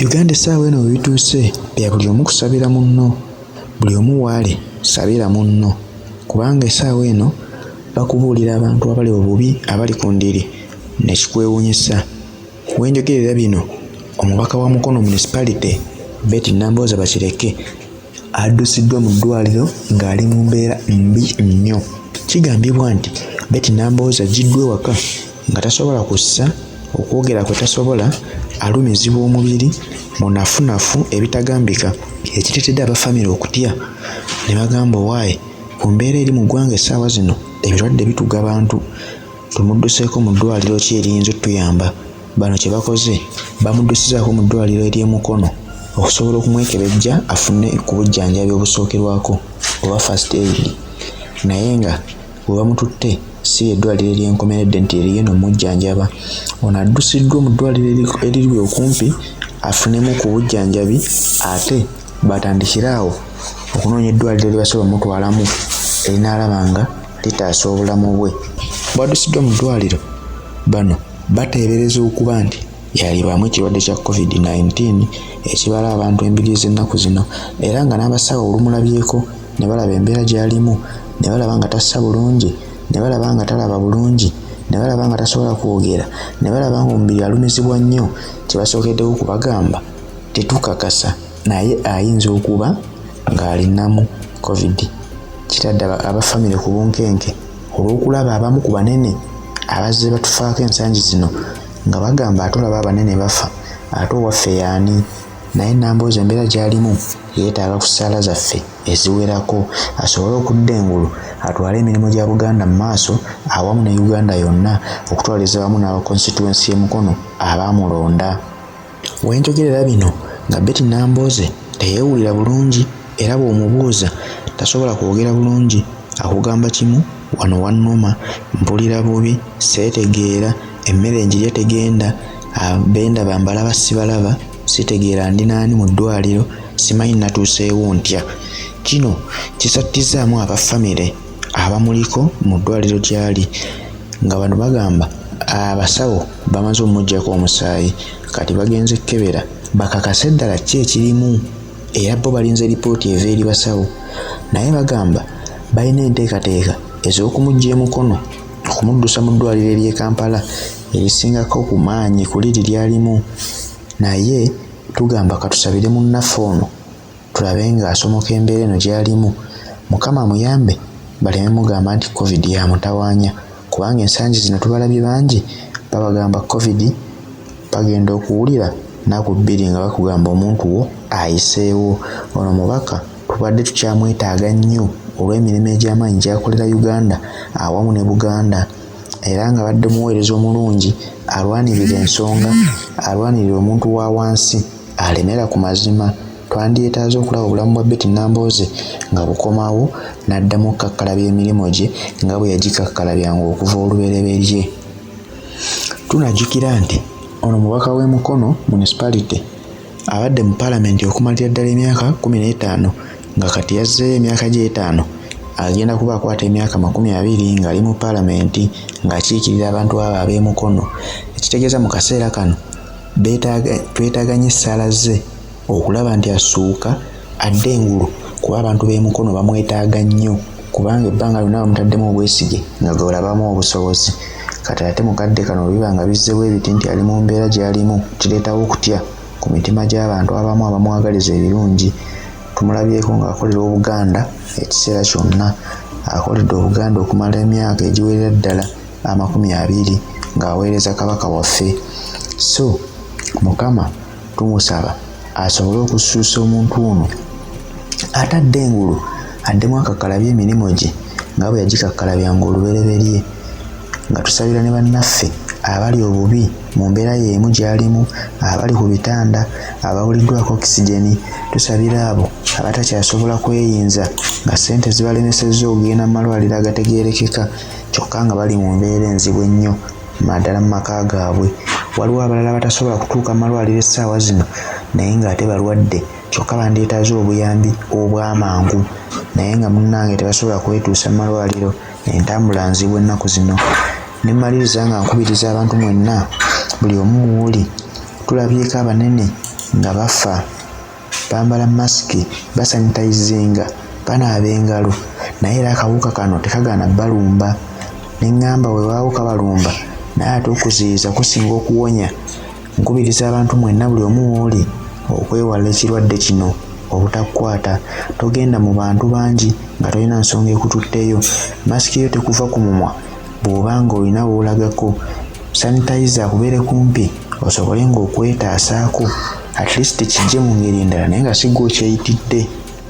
Uganda essaawa eno we bituuse bya buli omu kusabira munno, buli omu waali sabira munno, kubanga essaawa eno bakubuulira abantu abali obubi abali ku ndiri ne kikwewuunyisa. We njogerera bino, omubaka wa Mukono Municipality Betty Nambooza Bakireke addusiddwa mu ddwaliro ng'ali mu mbeera mbi nnyo. Kigambibwa nti Betty Nambooza aggiddwa ewaka nga tasobola kussa, okwogera kwe tasobola, alumizibwa omubiri mu nafunafu ebitagambika, ekiteetedde abafamire okutya ne bagamba owaaye ku mbeera eri mu ggwanga essaawa zino ebirwadde bituga abantu, tumudduseeko mu ddwaliro ki eriyinza otuyamba. Bano kye bakoze bamuddusizaako mu ddwaliro ery'e Mukono okusobola okumwekebejja afune ku bujjanjabi obusookerwako oba first aid, naye nga bwe bamututte si eddwaliro ery'enkomeredde nti eriyo n'omujjanjaba. Ono addusiddwa mu ddwaliro eriri okumpi afunemu ku bujjanjabi, ate batandikire awo okunoonya eddwaliro lye basobola omutwalamu erinaalaba nga litaasa obulamu bwe. Bw'addusiddwa mu ddwaliro, bano bateebereza okuba nti yalibwamu ekirwadde kya COVID-19 ekibala abantu embiri z'ennaku zino, era nga n'abasawo olumulabyeko ne balaba embeera gy'alimu, ne balaba nga tassa bulungi, ne balaba nga talaba bulungi, ne balaba nga tasobola kwogera, ne balaba nga omubiri alumizibwa nnyo, kye basookeddewo okubagamba tetukakasa naye ayinza okuba ng'alinamu COVID. Kitadde abafamire ku bunkenke olw'okulaba abamu ku banene abazze batufaako ensangi zino nga bagamba ate olaba abanene bafa, ate owaffe y'ani? Naye Nambooza embeera gy'alimu yeetaaga ku ssaala zaffe eziwerako asobole okudda engulu atwale emirimu gya Buganda mu maaso awamu ne Uganda yonna, okutwaliza wamu n'aba constituency y'e Mukono abaamulonda. We njogerera bino nga Betty Nambooza teyeewulira bulungi, era bw'omubuuza tasobola kwogera bulungi, akugamba kimu wano wannuma, mpulira bubi, seetegeera, emmere njirya tegenda, benda bambalaba sibalaba, sitegeera ndi naani mu ddwaliro, simanyi natuuseewo ntya. Kino kisattizaamu abafamire abamuliko mu ddwaliro gy'ali, nga bano bagamba abasawo bamaze omuggyako omusaayi, kati bagenze kkebera bakakase ddala ki ekirimu, era bo balinze lipooti eva eri basawo. Naye bagamba balina enteekateeka ez'okumuggy'e Mukono okumuddusa mu ddwaliro ery'e Kampala erisingako ku maanyi ku liri lyalimu. Naye tugamba katusabire munnaffe ono tulabe ng'asomoka embeera eno gy'alimu, Mukama amuyambe baleme mugamba nti COVID yamutawaanya, kubanga ensangi zino tubalabye bangi babagamba COVID bagenda okuwulira nnaku bbiri nga bakugamba omuntu wo ayiseewo. Ono mubaka tubadde tukyamwetaaga nnyo olw'emirimu egy'amaanyi gy'akolera Uganda awamu ne Buganda, era nga badde muweereza omulungi alwanirira ensonga, alwanirira omuntu wa wansi alemera ku mazima. Twandyetaaze okulaba obulamu bwa Betty Nambooza nga bukomawo n'addamu okukakkalabya emirimu gye nga bwe yagikakkalabyanga okuva olubereberye. Tunajjukira nti ono mubaka w'e Mukono Municipality abadde mu Paalamenti okumalira ddala emyaka 15 nga kati yazzeeyo emyaka gye 5, agenda kuba akwata emyaka 20 ng'ali mu Paalamenti ng'akiikirira abantu abo ab'e Mukono. Ekitegeeza mu kaseera kano twetaaganya essaala ze okulaba nti asuuka adde engulu, kuba abantu b'e Mukono bamwetaaga nnyo, kubanga ebbanga lyonna bamutaddemu obwesige nga gwe olabamu obusobozi. Kati ate mukadde kano biba nga bizzewo ebiti nti ali mu mbeera gy'alimu, kireetawo okutya ku mitima gy'abantu abamu abamwagaliza ebirungi. Tumulabyeko ng'akolera Obuganda ekiseera kyonna, akoledde Obuganda okumala emyaka egiwerera ddala 20 ng'aweereza Kabaka waffe. So Mukama tumusaba asobole okusuusa omuntu ono atadde engulu addemu akakkalabya emirimu gye nga bwe yagikakkalabyanga olubereberye, nga tusabira ne bannaffe abali obubi mu mbeera y'emu gy'alimu, abali ku bitanda, abawuliddwako okisigeni. Tusabira abo abatakyasobola kweyinza nga ssente zibalemesezza okugenda mu malwaliro agategeerekeka kyokka nga bali mu mbeera enzibu ennyo naddala mu maka gaabwe. Waliwo abalala batasobola kutuuka mu malwaliro essaawa zino naye ng'ate balwadde kyokka bandyetaaze obuyambi obw'amangu, naye nga munnange tebasobola kwetuusa mu malwaliro, entambula nzibu ennaku zino. Ne mmaliriza nga nkubiriza abantu mwenna, buli omu w'oli tulabyeko abanene nga bafa bambala masiki basanitayizinga banaaba engalo naye era akawuka kano tekagaana balumba. Ne ŋŋamba weewaawo kabalumba naye ate okuziyiza kusinga okuwonya. Nkubiriza abantu mwenna buli omu w'oli okwewala ekirwadde kino obutakukwata. Togenda mu bantu bangi nga tolina nsonga ekututteyo. Masiki yo tekuva ku mumwa bw'oba nga olina w'olagako. Sanitayiza akubeere kumpi osobole ng'okwetaasaako at least kijje mu ngeri endala naye nga si ggwe okyeyitidde.